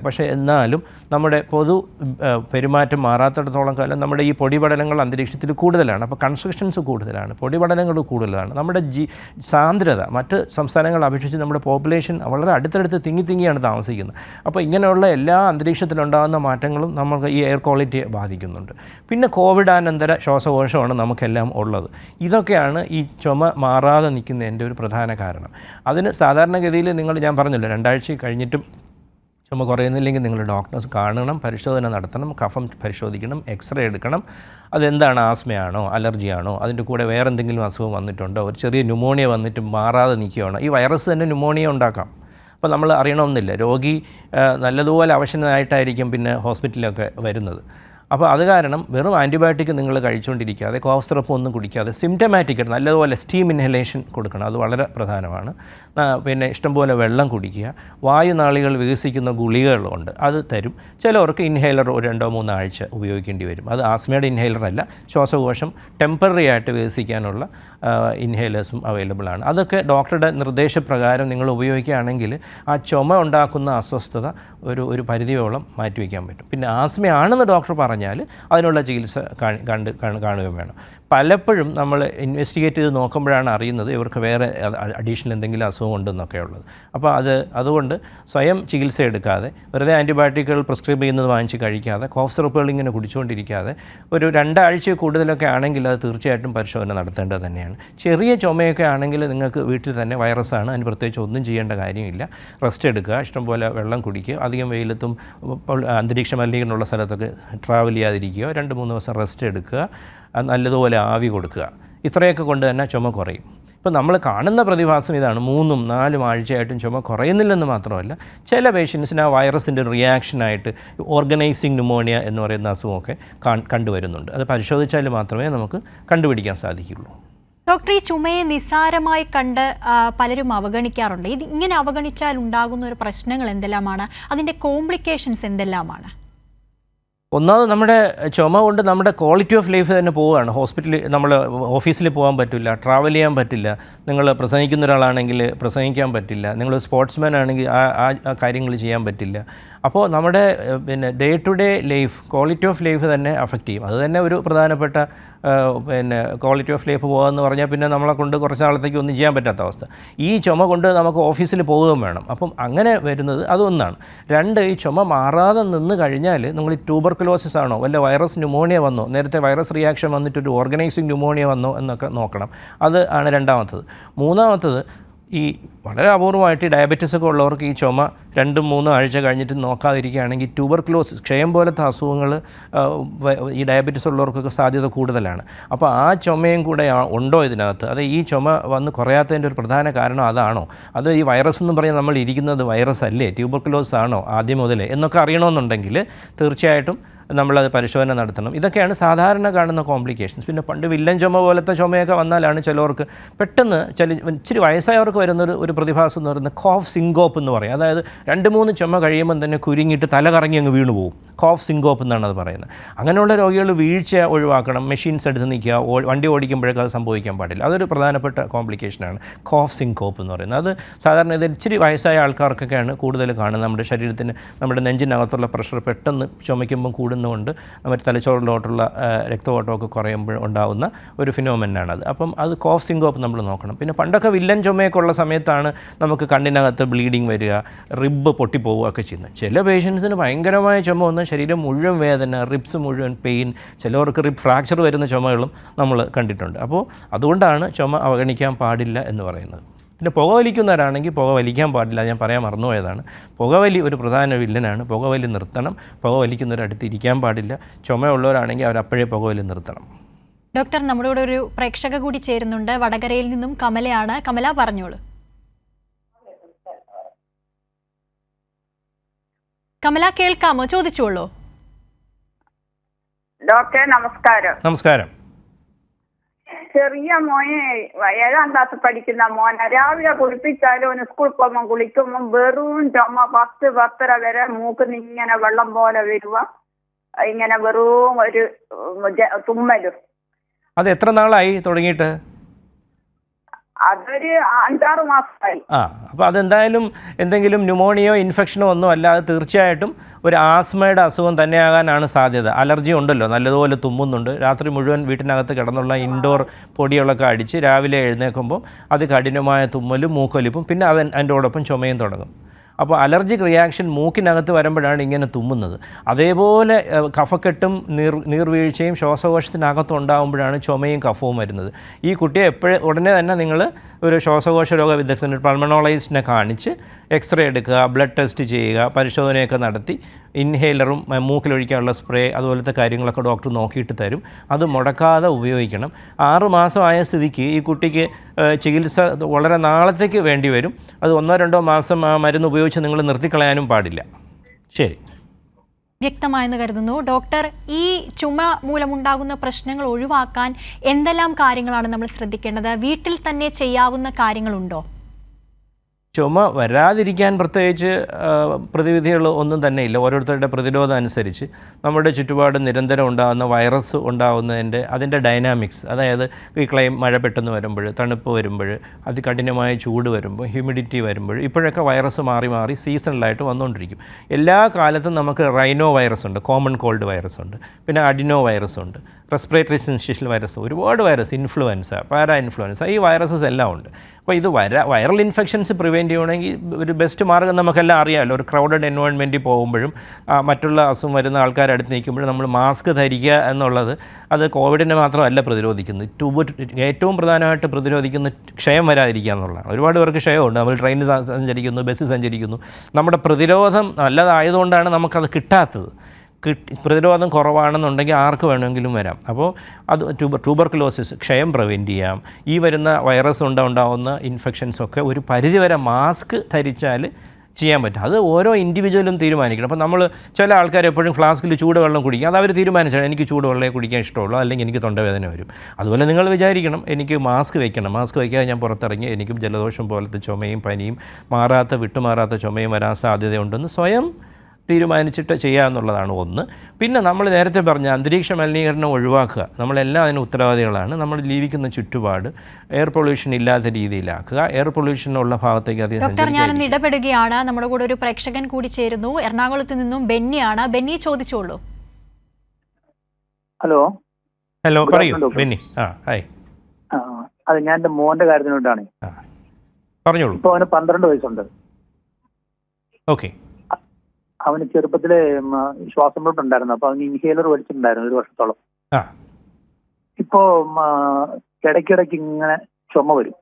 പക്ഷേ എന്നാലും നമ്മുടെ പൊതു പെരുമാറ്റം മാറാത്തിടത്തോളം കാലം നമ്മുടെ ഈ പൊടിപടലങ്ങൾ അന്തരീക്ഷത്തിൽ കൂടുതലാണ്. അപ്പോൾ കൺസ്ട്രക്ഷൻസ് കൂടുതലാണ്, പൊടിപടലങ്ങൾ കൂടുതലാണ്. നമ്മുടെ സാന്ദ്രത മറ്റ് സംസ്ഥാനങ്ങളെ അപേക്ഷിച്ച് നമ്മുടെ പോപ്പുലേഷൻ വളരെ അടുത്തടുത്ത് തിങ്ങിയാണ് താമസിക്കുന്നത്. അപ്പോൾ ഇങ്ങനെയുള്ള എല്ലാ അന്തരീക്ഷത്തിലുണ്ടാകുന്ന മാറ്റങ്ങളും നമുക്ക് ഈ എയർ ക്വാളിറ്റിയെ ബാധിക്കുന്നുണ്ട്. പിന്നെ കോവിഡാനന്തര ശ്വാസകോശമാണ് നമുക്കെല്ലാം ഉള്ളത്. ഇതൊക്കെയാണ് ഈ ചുമ മാറാതെ നിൽക്കുന്നതിൻ്റെ ഒരു പ്രധാന കാരണം. അതിന് സാധാരണഗതിയിൽ ഞാൻ പറഞ്ഞല്ലോ, 2 ആഴ്ച കഴിഞ്ഞിട്ടും ചുമ കുറയുന്നില്ലെങ്കിൽ നിങ്ങൾ ഡോക്ടേഴ്സ് കാണണം, പരിശോധന നടത്തണം, കഫം പരിശോധിക്കണം, എക്സ്റേ എടുക്കണം. അതെന്താണ്, ആസ്മയാണോ, അലർജിയാണോ, അതിൻ്റെ കൂടെ വേറെ എന്തെങ്കിലും അസുഖം വന്നിട്ടുണ്ടോ, ഒരു ചെറിയ ന്യൂമോണിയ വന്നിട്ട് മാറാതെ നിൽക്കുകയാണോ. ഈ വൈറസ് തന്നെ ന്യൂമോണിയ ഉണ്ടാക്കാം. അപ്പോൾ നമ്മൾ അറിയണമെന്നില്ല. രോഗി നല്ലതുപോലെ അവശനായിട്ടായിരിക്കും പിന്നെ ഹോസ്പിറ്റലിലൊക്കെ വരുന്നത്. അപ്പോൾ അത് കാരണം വെറും ആൻറ്റിബയോട്ടിക് നിങ്ങൾ കഴിച്ചുകൊണ്ടിരിക്കാതെ, കോഫ് സിറപ്പ് ഒന്നും കുടിക്കാതെ സിംറ്റമാറ്റിക് ആയിട്ട് നല്ലതുപോലെ സ്റ്റീം ഇൻഹലേഷൻ കൊടുക്കണം. അത് വളരെ പ്രധാനമാണ്. പിന്നെ ഇഷ്ടംപോലെ വെള്ളം കുടിക്കുക. വായുനാളികൾ വികസിക്കുന്ന ഗുളികകളുണ്ട്, അത് തരും. ചിലവർക്ക് ഇൻഹേലർ 2-3 ആഴ്ച ഉപയോഗിക്കേണ്ടി വരും. അത് ആസ്മയുടെ ഇൻഹേലർ അല്ല, ശ്വാസകോശം ടെമ്പററി ആയിട്ട് വികസിക്കാനുള്ള ഇൻഹേലേഴ്സും അവൈലബിൾ ആണ്. അതൊക്കെ ഡോക്ടറുടെ നിർദ്ദേശപ്രകാരം നിങ്ങൾ ഉപയോഗിക്കുകയാണെങ്കിൽ ആ ചുമ ഉണ്ടാക്കുന്ന അസ്വസ്ഥത ഒരു പരിധിയോളം മാറ്റിവെക്കാൻ പറ്റും. പിന്നെ ആസ്മയാണെന്ന് ഡോക്ടർ പറഞ്ഞാൽ അതിനുള്ള ചികിത്സ കാണുകയും വേണം. പലപ്പോഴും നമ്മൾ ഇൻവെസ്റ്റിഗേറ്റ് ചെയ്ത് നോക്കുമ്പോഴാണ് അറിയുന്നത് ഇവർക്ക് വേറെ അഡീഷണൽ എന്തെങ്കിലും അസുഖം ഉണ്ടെന്നൊക്കെ ഉള്ളത്. അപ്പോൾ അതുകൊണ്ട് സ്വയം ചികിത്സ എടുക്കാതെ, വെറുതെ ആൻറ്റിബയോട്ടിക്കുകൾ പ്രിസ്ക്രൈബ് ചെയ്യുന്നത് വാങ്ങിച്ച് കഴിക്കാതെ, കോഫ് സിറപ്പുകൾ ഇങ്ങനെ കുടിച്ചുകൊണ്ടിരിക്കാതെ ഒരു 2 ആഴ്ച കൂടുതലൊക്കെ ആണെങ്കിൽ അത് തീർച്ചയായിട്ടും പരിശോധന നടത്തേണ്ടത് തന്നെയാണ്. ചെറിയ ചുമയൊക്കെ ആണെങ്കിൽ നിങ്ങൾക്ക് വീട്ടിൽ തന്നെ വൈറസാണ്, അതിന് പ്രത്യേകിച്ച് ഒന്നും ചെയ്യേണ്ട കാര്യമില്ല. റെസ്റ്റ് എടുക്കുക, ഇഷ്ടംപോലെ വെള്ളം കുടിക്കുക, അധികം വെയിലത്തും അന്തരീക്ഷ മലിനീകരണമുള്ള സ്ഥലത്തൊക്കെ ട്രാവൽ ചെയ്യാതിരിക്കുക, 2-3 ദിവസം റെസ്റ്റ് എടുക്കുക, നല്ലതുപോലെ ആവി കൊടുക്കുക. ഇത്രയൊക്കെ കൊണ്ട് തന്നെ ചുമ കുറയും. ഇപ്പോൾ നമ്മൾ കാണുന്ന പ്രതിഭാസം ഇതാണ്. 3-4 ആഴ്ചയായിട്ടും ചുമ കുറയുന്നില്ലെന്ന് മാത്രമല്ല, ചില പേഷ്യൻസിന് ആ വൈറസിൻ്റെ റിയാക്ഷനായിട്ട് ഓർഗനൈസിങ് ന്യൂമോണിയ എന്ന് പറയുന്ന അസുഖമൊക്കെ കണ്ടുവരുന്നുണ്ട്. അത് പരിശോധിച്ചാൽ മാത്രമേ നമുക്ക് കണ്ടുപിടിക്കാൻ സാധിക്കുള്ളൂ. ഡോക്ടർ, ഈ ചുമയെ നിസ്സാരമായി കണ്ട് പലരും അവഗണിക്കാറുണ്ട്. ഇങ്ങനെ അവഗണിച്ചാൽ ഉണ്ടാകുന്ന ഒരു പ്രശ്നങ്ങൾ എന്തെല്ലാമാണ്? അതിൻ്റെ കോംപ്ലിക്കേഷൻസ് എന്തെല്ലാമാണ്? ഒന്നാമത് നമ്മുടെ ചുമ കൊണ്ട് നമ്മുടെ ക്വാളിറ്റി ഓഫ് ലൈഫ് തന്നെ പോവുകയാണ്. നമ്മൾ ഓഫീസിൽ പോകാൻ പറ്റില്ല, ട്രാവൽ ചെയ്യാൻ പറ്റില്ല. നിങ്ങൾ പ്രസംഗിക്കുന്ന ഒരാളാണെങ്കിൽ പ്രസംഗിക്കാൻ പറ്റില്ല. നിങ്ങൾ സ്പോർട്സ്മാൻ ആണെങ്കിൽ ആ കാര്യങ്ങൾ ചെയ്യാൻ പറ്റില്ല. അപ്പോൾ നമ്മുടെ പിന്നെ day to day life, quality of life തന്നെ അഫക്റ്റ് ചെയ്യും. അത് തന്നെ ഒരു പ്രധാനപ്പെട്ട ക്വാളിറ്റി ഓഫ് ലൈഫ് പോകുകയെന്ന് പറഞ്ഞാൽ പിന്നെ നമ്മളെ കൊണ്ട് കുറച്ച് നാളത്തേക്ക് ഒന്നും ചെയ്യാൻ പറ്റാത്ത അവസ്ഥ. ഈ ചുമ കൊണ്ട് നമുക്ക് ഓഫീസിൽ പോവുകയും വേണം. അപ്പം അങ്ങനെ വരുന്നത് അതൊന്നാണ്. 2, ഈ ചുമ മാറാതെ നിന്ന് കഴിഞ്ഞാൽ നിങ്ങൾ ഈ ട്യൂബർക്കുലോസിസ് ആണോ, വല്ല വൈറസ് ന്യൂമോണിയ വന്നോ, നേരത്തെ വൈറസ് റിയാക്ഷൻ വന്നിട്ടൊരു ഓർഗനൈസിങ് ന്യൂമോണിയ വന്നോ എന്നൊക്കെ നോക്കണം. അത് ആണ് 2ാമത്തത്. 3ാമത്തത്, ഈ വളരെ അപൂർവമായിട്ട് ഈ ഡയബറ്റീസ് ഒക്കെ ഉള്ളവർക്ക് ഈ ചുമ 2-3 ആഴ്ച കഴിഞ്ഞിട്ട് നോക്കാതിരിക്കുകയാണെങ്കിൽ ട്യൂബർക്ലോസിസ്, ക്ഷയം പോലത്തെ അസുഖങ്ങൾ ഈ ഡയബറ്റീസ് ഉള്ളവർക്കൊക്കെ സാധ്യത കൂടുതലാണ്. അപ്പോൾ ആ ചുമയും കൂടെ ഉണ്ടോ ഇതിനകത്ത്? അത് ഈ ചുമ വന്ന് കുറയാത്തതിൻ്റെ ഒരു പ്രധാന കാരണം അതാണോ? അത് ഈ വൈറസ് എന്ന് പറഞ്ഞാൽ നമ്മൾ ഇരിക്കുന്നത് വൈറസ് അല്ലേ, ട്യൂബർക്ലോസ് ആണോ ആദ്യം മുതലേ എന്നൊക്കെ അറിയണമെന്നുണ്ടെങ്കിൽ തീർച്ചയായിട്ടും നമ്മളത് പരിശോധന നടത്തണം. ഇതൊക്കെയാണ് സാധാരണ കാണുന്ന കോംപ്ലിക്കേഷൻസ്. പിന്നെ പണ്ട് വില്ലൻ ചുമ പോലത്തെ ചുമയൊക്കെ വന്നാലാണ് ചിലവർക്ക് പെട്ടെന്ന് ഇച്ചിരി വയസ്സായവർക്ക് വരുന്നൊരു പ്രതിഭാസം എന്ന് പറയുന്നത് കോഫ് സിങ്കോപ്പ് എന്ന് പറയും. അതായത് 2-3 ചുമ കഴിയുമ്പം തന്നെ കുരുങ്ങിയിട്ട് തല കറങ്ങി അങ്ങ് വീണു പോകും. കോഫ് സിങ്കോപ്പ് എന്നാണ് അത് പറയുന്നത്. അങ്ങനെയുള്ള രോഗികൾ വീഴ്ച ഒഴിവാക്കണം, മെഷീൻസ് എടുത്ത് നിൽക്കുക, വണ്ടി ഓടിക്കുമ്പോഴേക്കും അത് സംഭവിക്കാൻ പാടില്ല. അതൊരു പ്രധാനപ്പെട്ട കോംപ്ലിക്കേഷനാണ് കോഫ് സിങ്കോപ്പ് എന്ന് പറയുന്നത്. അത് സാധാരണ ഇത് ഇച്ചിരി വയസ്സായ ആൾക്കാർക്കൊക്കെയാണ് കൂടുതൽ കാണുന്നത്. നമ്മുടെ ശരീരത്തിന്, നമ്മുടെ നെഞ്ചിനകത്തുള്ള പ്രഷർ പെട്ടെന്ന് ചുമയ്ക്കുമ്പം കൂടുന്നതുകൊണ്ട് നമ്മുടെ തലച്ചോറിലോട്ടുള്ള രക്തഓട്ടമൊക്കെ കുറയുമ്പോൾ ഉണ്ടാകുന്ന ഒരു ഫിനോമെനാണത്. അപ്പം അത് കോഫ് സിങ്കോപ്പ് നമ്മൾ നോക്കണം. പിന്നെ പണ്ടൊക്കെ വില്ലൻ ചുമയൊക്കെ ഉള്ള സമയത്താണ് നമുക്ക് കണ്ണിനകത്ത് ബ്ലീഡിങ് വരിക, റിബ് പൊട്ടിപ്പോവുകയൊക്കെ ചെയ്യുന്നത്. ചില പേഷ്യൻസിന് ഭയങ്കരമായ ചുമ വന്ന് ശരീരം മുഴുവൻ വേദന, റിബ്സ് മുഴുവൻ പെയിൻ, ചിലവർക്ക് റിബ് ഫ്രാക്ചർ വരുന്ന ചുമകളും നമ്മൾ കണ്ടിട്ടുണ്ട്. അപ്പോൾ അതുകൊണ്ടാണ് ചുമ അവഗണിക്കാൻ പാടില്ല എന്ന് പറയുന്നത്. പിന്നെ പുകവലിക്കുന്നവരാണെങ്കിൽ പുകവലിക്കാൻ പാടില്ല, ഞാൻ പറയാൻ മറന്നുപോയതാണ്. പുകവലി ഒരു പ്രധാന വില്ലനാണ്. പുകവലി നിർത്തണം. പുകവലിക്കുന്നവരടുത്ത് ഇരിക്കാൻ പാടില്ല. ചുമയുള്ളവരാണെങ്കിൽ അവരപ്പോഴേ പുകവലി നിർത്തണം. ഡോക്ടർ, നമ്മുടെ കൂടെ ഒരു പ്രേക്ഷക കൂടി ചേരുന്നുണ്ട്. വടകരയിൽ നിന്നും കമലയാണ്. കമല, പറഞ്ഞോളൂ. കമല, കേൾക്കാമോ? ചോദിച്ചോളൂ. ഡോക്ടർ നമസ്കാരം. നമസ്കാരം. ചെറിയ മോനെ 7ാം ക്ലാസ് പഠിക്കുന്ന മോനെ രാവിലെ കുളിപ്പിച്ചാലും അവന് സ്കൂളിൽ പോകുമ്പോൾ കുളിക്കുമ്പോൾ വെറും ചുമ 10-10:30 വരെ മൂക്കിന്ന് ഇങ്ങനെ വെള്ളം പോലെ വരുക, ഇങ്ങനെ വെറും ഒരു തുമ്മലും. അത് എത്ര നാളായി തുടങ്ങിയിട്ട്? അതൊരു 5-6 മാസമായി. അപ്പോൾ അതെന്തായാലും എന്തെങ്കിലും ന്യൂമോണിയോ ഇൻഫെക്ഷനോ ഒന്നും അല്ലാതെ തീർച്ചയായിട്ടും ഒരു ആസ്മയുടെ അസുഖം തന്നെയാകാനാണ് സാധ്യത. അലർജി ഉണ്ടല്ലോ, നല്ലതുപോലെ തുമ്മുന്നുണ്ട്, രാത്രി മുഴുവൻ വീട്ടിനകത്ത് കിടന്നുള്ള ഇൻഡോർ പൊടികളൊക്കെ അടിച്ച് രാവിലെ എഴുന്നേൽക്കുമ്പോൾ അത് കഠിനമായ തുമ്മലും മൂക്കൊലിപ്പും പിന്നെ അതിൻ്റെയോടൊപ്പം ചുമയും തുടങ്ങും. അപ്പോൾ അലർജിക് റിയാക്ഷൻ മൂക്കിനകത്ത് വരുമ്പോഴാണ് ഇങ്ങനെ തുമ്മുന്നത്. അതേപോലെ കഫക്കെട്ടും നീർവീഴ്ചയും ശ്വാസകോശത്തിനകത്ത് ഉണ്ടാകുമ്പോഴാണ് ചുമയും കഫവും വരുന്നത്. ഈ കുട്ടിയെ ഉടനെ തന്നെ നിങ്ങൾ ഒരു ശ്വാസകോശ രോഗ വിദഗ്ധൻ, പൾമണോളജിസ്റ്റിനെ കാണിച്ച് എക്സ്റേ എടുക്കുക, ബ്ലഡ് ടെസ്റ്റ് ചെയ്യുക, പരിശോധനയൊക്കെ നടത്തി ഇൻഹേലറും മൂക്കിലൊഴിക്കാനുള്ള സ്പ്രേ അതുപോലത്തെ കാര്യങ്ങളൊക്കെ ഡോക്ടർ നോക്കിയിട്ട് തരും. അത് മുടക്കാതെ ഉപയോഗിക്കണം. 6 മാസമായ സ്ഥിതിക്ക് ഈ കുട്ടിക്ക് ചികിത്സ വളരെ നാളത്തേക്ക് വേണ്ടി വരും. അത് 1-2 മാസം ആ മരുന്ന് ഉപയോഗിച്ച് നിങ്ങൾ നിർത്തിക്കളയാനും പാടില്ല. ശരി, വ്യക്തമായെന്ന് കരുതുന്നു. ഡോക്ടർ, ഈ ചുമ മൂലമുണ്ടാകുന്ന പ്രശ്നങ്ങൾ ഒഴിവാക്കാൻ എന്തെല്ലാം കാര്യങ്ങളാണ് നമ്മൾ ശ്രദ്ധിക്കേണ്ടത്? വീട്ടിൽ തന്നെ ചെയ്യാവുന്ന കാര്യങ്ങളുണ്ടോ? ചുമ വരാതിരിക്കാൻ പ്രത്യേകിച്ച് പ്രതിവിധികൾ ഒന്നും തന്നെ ഇല്ല. ഓരോരുത്തരുടെ പ്രതിരോധം അനുസരിച്ച് നമ്മുടെ ചുറ്റുപാട് നിരന്തരം ഉണ്ടാകുന്ന വൈറസ് ഉണ്ടാകുന്നതിൻ്റെ അതിൻ്റെ ഡൈനാമിക്സ്, അതായത് ഈ മഴ പെട്ടെന്ന് വരുമ്പോൾ, തണുപ്പ് വരുമ്പോൾ, അതികഠിനമായ ചൂട് വരുമ്പോൾ, ഹ്യൂമിഡിറ്റി വരുമ്പോൾ, ഇപ്പോഴൊക്കെ വൈറസ് മാറി മാറി സീസണലായിട്ട് വന്നുകൊണ്ടിരിക്കും. എല്ലാ കാലത്തും നമുക്ക് റൈനോ വൈറസ് ഉണ്ട്, കോമൺ കോൾഡ് വൈറസ് ഉണ്ട്, പിന്നെ അഡിനോ വൈറസ് ഉണ്ട്, റെസ്പിറേറ്ററി സിൻസിഷ്യൽ വൈറസ്, ഒരുപാട് വൈറസ്, ഇൻഫ്ലുവൻസ, പാരാ ഇൻഫ്ലുവൻസ, ഈ വൈറസസ് എല്ലാം ഉണ്ട്. അപ്പോൾ ഇത് വൈറൽ ഇൻഫെക്ഷൻസ് പ്രിവെൻറ്റ് ചെയ്യണമെങ്കിൽ ഒരു ബെസ്റ്റ് മാർഗ്ഗം നമുക്കെല്ലാം അറിയാമല്ലോ. ഒരു ക്രൗഡഡ് എൻവയോൺമെൻറ്റിൽ പോകുമ്പോഴും മറ്റുള്ള അസുഖം വരുന്ന ആൾക്കാരുടെ അടുത്ത് നിൽക്കുമ്പോഴും നമ്മൾ മാസ്ക് ധരിക്കുക എന്നുള്ളത് അത് കോവിഡിനെ മാത്രമല്ല പ്രതിരോധിക്കുന്നത്. ഏറ്റവും പ്രധാനമായിട്ട് പ്രതിരോധിക്കുന്ന ക്ഷയം വരാതിരിക്കുക എന്നുള്ളതാണ്. ഒരുപാട് പേർക്ക് ക്ഷയമുണ്ട്. നമ്മൾ ട്രെയിനിൽ സഞ്ചരിക്കുന്നു, ബസ്സിൽ സഞ്ചരിക്കുന്നു. നമ്മുടെ പ്രതിരോധം നല്ലതായതുകൊണ്ടാണ് നമുക്കത് കിട്ടാത്തത്. പ്രതിരോധം കുറവാണെന്നുണ്ടെങ്കിൽ ആർക്ക് വേണമെങ്കിലും വരാം. അപ്പോൾ അത് ട്യൂബർക്കുലോസിസ്, ക്ഷയം പ്രിവെൻറ്റ് ചെയ്യാം. ഈ വരുന്ന വൈറസ് ഉണ്ടാവുന്ന ഇൻഫെക്ഷൻസൊക്കെ ഒരു പരിധിവരെ മാസ്ക് ധരിച്ചാൽ ചെയ്യാൻ പറ്റും. അത് ഓരോ ഇൻഡിവിജ്വലും തീരുമാനിക്കണം. അപ്പോൾ നമ്മൾ ചില ആൾക്കാർ എപ്പോഴും ഫ്ലാസ്കിൽ ചൂടുവെള്ളം കുടിക്കുക, അത് അവർ തീരുമാനിച്ചാൽ എനിക്ക് ചൂടുവെള്ളമേ കുടിക്കാൻ ഇഷ്ടമുള്ളൂ, അല്ലെങ്കിൽ എനിക്ക് തൊണ്ടവേദന വരും. അതുപോലെ നിങ്ങൾ വിചാരിക്കണം എനിക്ക് മാസ്ക് വയ്ക്കണം, മാസ്ക് വയ്ക്കാതെ ഞാൻ പുറത്തിറങ്ങി എനിക്കും ജലദോഷം പോലത്തെ ചുമയും പനിയും വിട്ടുമാറാത്ത ചുമയും വരാൻ സാധ്യതയുണ്ടെന്ന് സ്വയം തീരുമാനിച്ചിട്ട് ചെയ്യുക എന്നുള്ളതാണ് ഒന്ന്. പിന്നെ നമ്മൾ നേരത്തെ പറഞ്ഞ അന്തരീക്ഷ മലിനീകരണം ഒഴിവാക്കുക. നമ്മളെല്ലാം അതിന് ഉത്തരവാദികളാണ്. നമ്മൾ ജീവിക്കുന്ന ചുറ്റുപാട് എയർ പൊല്യൂഷൻ ഇല്ലാത്ത രീതിയിലാക്കുക. എയർ പൊല്യൂഷൻ ഉള്ള ഭാഗത്തേക്ക് അധികം. ഡോക്ടർ, ഞാനൊന്ന് ഇടപെടുകയാണ്. നമ്മുടെ കൂടെ ഒരു പ്രേക്ഷകൻ കൂടി ചേരുന്നു. എറണാകുളത്ത് നിന്നും ബെന്നിയാണ്. ബെന്നി, ചോദിച്ചോളൂ. ഹലോ. പറയൂ ബെന്നി. ഹായ്. അത് ഞാൻ എൻ്റെ മോന്റെ കാര്യത്തിനോട്ടാണ്. പറഞ്ഞോളൂ. ഇപ്പോൾ അവന് 12 വയസ്സുണ്ട്. ഓക്കെ. അവന് ചെറുപ്പത്തിലെ ശ്വാസം മുട്ട് ഉണ്ടായിരുന്നു. അപ്പൊ അവന് ഇൻഹേലർ വലിച്ചിട്ടുണ്ടായിരുന്നു 1 വർഷത്തോളം. ഇപ്പോ ഇടയ്ക്കിടയ്ക്ക് ഇങ്ങനെ ചുമ വരും.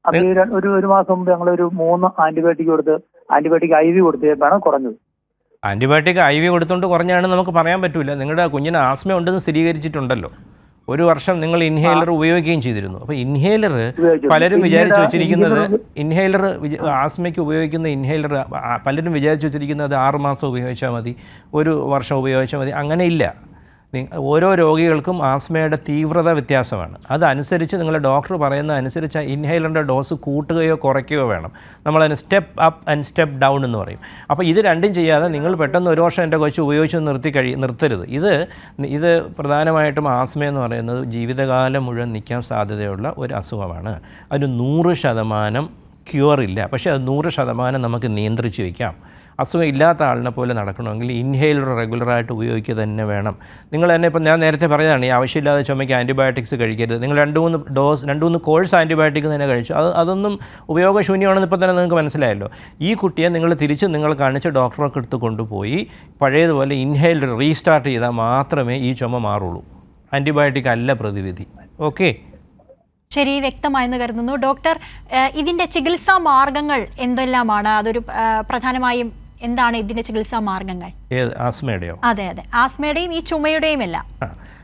അത് ഒരു മാസം മുമ്പ് ഞങ്ങളൊരു 3 ആന്റിബയോട്ടിക് കൊടുത്ത് ആന്റിബയോട്ടിക് IV കൊടുത്തപ്പോഴാണ് കുറഞ്ഞത്. ആൻറ്റിബയോട്ടിക് IV കൊടുത്തുകൊണ്ട് കുറഞ്ഞാണെന്ന് നമുക്ക് പറയാൻ പറ്റില്ല. നിങ്ങളുടെ കുഞ്ഞിന് ആസ്മ ഉണ്ടെന്ന് സ്ഥിരീകരിച്ചിട്ടുണ്ടല്ലോ. ഒരു വർഷം നിങ്ങൾ ഇൻഹേലർ ഉപയോഗിക്കുകയും ചെയ്തിരുന്നു. അപ്പോൾ ഇൻഹേലർ പലരും വിചാരിച്ചു വെച്ചിരിക്കുന്നത് ആസ്മയ്ക്ക് ഉപയോഗിക്കുന്ന ഇൻഹേലർ പലരും വിചാരിച്ചു വെച്ചിരിക്കുന്നത് അത് 6 മാസം ഉപയോഗിച്ചാൽ മതി, ഒരു വർഷം ഉപയോഗിച്ചാൽ മതി. അങ്ങനെയില്ല. ഓരോ രോഗികൾക്കും ആസ്മയുടെ തീവ്രത വ്യത്യാസമാണ്. അതനുസരിച്ച് നിങ്ങളുടെ ഡോക്ടർ പറയുന്ന അനുസരിച്ച് ഇൻഹേലറിൻ്റെ ഡോസ് കൂട്ടുകയോ കുറയ്ക്കുകയോ വേണം. നമ്മളതിന് step up and step down എന്ന് പറയും. അപ്പോൾ ഇത് രണ്ടും ചെയ്യാതെ നിങ്ങൾ പെട്ടെന്ന് ഒരു വർഷം എൻ്റെ കൊച്ചു ഉപയോഗിച്ച് നിർത്തരുത്. ഇത് പ്രധാനമായിട്ടും ആസ്മയെന്ന് പറയുന്നത് ജീവിതകാലം മുഴുവൻ നിൽക്കാൻ സാധ്യതയുള്ള ഒരു അസുഖമാണ്. അതിന് 100% ക്യൂർ ഇല്ല. പക്ഷേ അത് 100% നമുക്ക് നിയന്ത്രിച്ച് വയ്ക്കാം. അസുഖം ഇല്ലാത്ത ആളിനെ പോലെ നടക്കണമെങ്കിൽ ഇൻഹേലർ റെഗുലറായിട്ട് ഉപയോഗിക്കുക തന്നെ വേണം. നിങ്ങൾ തന്നെ ഇപ്പം ഞാൻ നേരത്തെ പറഞ്ഞതാണ്, ഈ ആവശ്യമില്ലാതെ ചുമയ്ക്ക് ആൻറ്റിബയോട്ടിക്സ് കഴിക്കരുത്. നിങ്ങൾ 2-3 കോഴ്സ് ആൻറ്റിബയോട്ടിക് തന്നെ കഴിച്ചു. അതൊന്നും ഉപയോഗശൂന്യമാണെന്ന് ഇപ്പോൾ തന്നെ നിങ്ങൾക്ക് മനസ്സിലായല്ലോ. ഈ കുട്ടിയെ നിങ്ങൾ കാണിച്ച് ഡോക്ടർക്ക് അടുത്ത് കൊണ്ടുപോയി പഴയതുപോലെ ഇൻഹേലർ റീസ്റ്റാർട്ട് ചെയ്താൽ മാത്രമേ ഈ ചുമ മാറുള്ളൂ. ആൻറ്റിബയോട്ടിക് അല്ല പ്രതിവിധി. ഓക്കെ, ശരി, വ്യക്തമായെന്ന് കരുതുന്നു. ഡോക്ടർ, ഇതിൻ്റെ ചികിത്സാ മാർഗങ്ങൾ എന്തെല്ലാമാണ്? അതൊരു പ്രധാനമായും എന്താണ് ഇതിൻ്റെ ചികിത്സാ മാർഗങ്ങൾ? ആസ്മയുടെയോ? അതെ, ആസ്മയുടെയും ഈ ചുമയുടെയും എല്ലാം.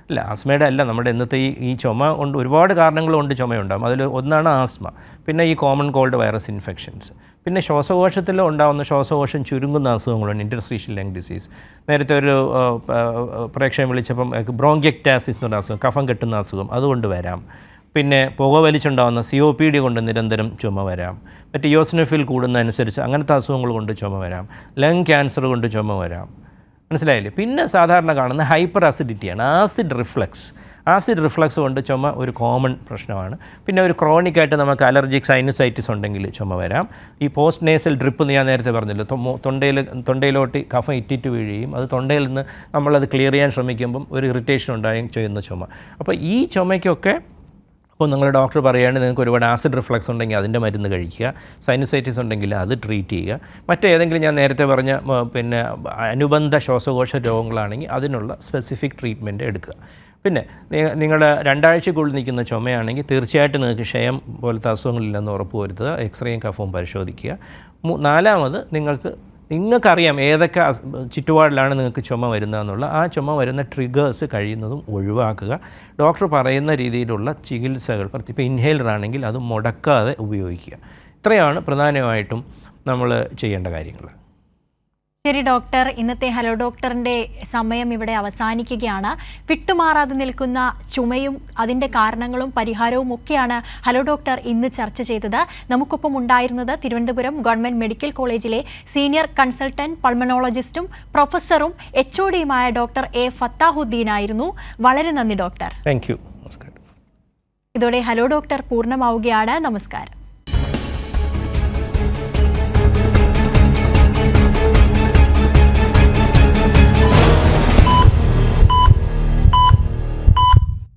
അല്ല, ആസ്മയുടെ അല്ല, നമ്മുടെ ഇന്നത്തെ ഈ ചുമ കൊണ്ട് ഒരുപാട് കാരണങ്ങളുണ്ട് ചുമയുണ്ടാകും. അതിൽ ഒന്നാണ് ആസ്മ, പിന്നെ ഈ കോമൺ കോൾഡ് വൈറസ് ഇൻഫെക്ഷൻസ്, പിന്നെ ശ്വാസകോശത്തിൽ ഉണ്ടാകുന്ന ശ്വാസകോശം ചുരുങ്ങുന്ന അസുഖങ്ങളുണ്ട്, ഇൻറ്റർസ്റ്റീഷ്യൽ ലങ് ഡിസീസ്. നേരത്തെ ഒരു പ്രേക്ഷകൻ വിളിച്ചപ്പം ബ്രോങ്കിയക്ടാസിസ് എന്ന് പറഞ്ഞ അസുഖം, കഫം കെട്ടുന്ന അസുഖം, അതുകൊണ്ട് വരാം. പിന്നെ പുകവലിച്ചുണ്ടാകുന്ന COPD കൊണ്ട് നിരന്തരം ചുമ വരാം. മറ്റ് ഇയോസിനോഫിൽ കൂടുന്നതനുസരിച്ച് അങ്ങനത്തെ അസുഖങ്ങൾ കൊണ്ട് ചുമ വരാം. ലങ് ക്യാൻസർ കൊണ്ട് ചുമ വരാം. മനസ്സിലായില്ലേ? പിന്നെ സാധാരണ കാണുന്ന ഹൈപ്പർ അസിഡിറ്റിയാണ്, ആസിഡ് റിഫ്ലക്സ് കൊണ്ട് ചുമ ഒരു കോമൺ പ്രശ്നമാണ്. പിന്നെ ഒരു ക്രോണിക്കായിട്ട് നമുക്ക് അലർജിക് സൈനസൈറ്റിസ് ഉണ്ടെങ്കിൽ ചുമ വരാം. ഈ പോസ്റ്റ് നേസൽ ഡ്രിപ്പ് ഞാൻ നേരത്തെ പറഞ്ഞല്ലോ, തൊണ്ടയിലോട്ട് കഫം ഇറ്റിറ്റ് വീഴുകയും അത് തൊണ്ടയിൽ നിന്ന് നമ്മളത് ക്ലിയർ ചെയ്യാൻ ശ്രമിക്കുമ്പം ഒരു ഇറിറ്റേഷൻ ഉണ്ടാകുകയും ചെയ്യുന്ന ചുമ. അപ്പോൾ ഈ ചുമയ്ക്കൊക്കെ അപ്പോൾ നിങ്ങളുടെ ഡോക്ടർ പറയുകയാണെങ്കിൽ നിങ്ങൾക്ക് ഒരുപാട് ആസിഡ് റിഫ്ലക്സ് ഉണ്ടെങ്കിൽ അതിൻ്റെ മരുന്ന് കഴിക്കുക, സൈനസൈറ്റിസ് ഉണ്ടെങ്കിൽ അത് ട്രീറ്റ് ചെയ്യുക. മറ്റേതെങ്കിലും ഞാൻ നേരത്തെ പറഞ്ഞ പിന്നെ അനുബന്ധ ശ്വാസകോശ രോഗങ്ങളാണെങ്കിൽ അതിനുള്ള സ്പെസിഫിക് ട്രീറ്റ്മെൻറ്റ് എടുക്കുക. പിന്നെ നിങ്ങളുടെ 2 ആഴ്ചക്കുള്ളിൽ നിൽക്കുന്ന ചുമയാണെങ്കിൽ തീർച്ചയായിട്ടും നിങ്ങൾക്ക് ക്ഷയം പോലത്തെ അസുഖങ്ങളില്ലെന്ന് ഉറപ്പ് വരുത്തുക. എക്സ്റേയും കഫവും പരിശോധിക്കുക. 4-മത് നിങ്ങൾക്കറിയാം ഏതൊക്കെ ചുറ്റുപാടിലാണ് നിങ്ങൾക്ക് ചുമ വരുന്നതെന്നുള്ള ആ ചുമ വരുന്ന ട്രിഗേഴ്സ് കഴിയുന്നതും ഒഴിവാക്കുക. ഡോക്ടർ പറയുന്ന രീതിയിലുള്ള ചികിത്സകൾ, ഇപ്പോൾ ഇൻഹേലർ ആണെങ്കിൽ അത് മുടക്കാതെ ഉപയോഗിക്കുക. ഇത്രയാണ് പ്രധാനമായിട്ടും നമ്മൾ ചെയ്യേണ്ട കാര്യങ്ങൾ. ശരി ഡോക്ടർ, ഇന്നത്തെ ഹലോ ഡോക്ടറിൻ്റെ സമയം ഇവിടെ അവസാനിക്കുകയാണ്. വിട്ടുമാറാതെ നിൽക്കുന്ന ചുമയും അതിൻ്റെ കാരണങ്ങളും പരിഹാരവും ഒക്കെയാണ് ഹലോ ഡോക്ടർ ഇന്ന് ചർച്ച ചെയ്തത്. നമുക്കൊപ്പം ഉണ്ടായിരുന്നത് തിരുവനന്തപുരം ഗവൺമെൻറ് മെഡിക്കൽ കോളേജിലെ senior consultant പൾമനോളജിസ്റ്റും പ്രൊഫസറും HODയുമായ doctor A. Fathahuddeen ആയിരുന്നു. വളരെ നന്ദി ഡോക്ടർ. Thank you. ഇതോടെ ഹലോ ഡോക്ടർ പൂർണ്ണമാവുകയാണ്. നമസ്കാരം.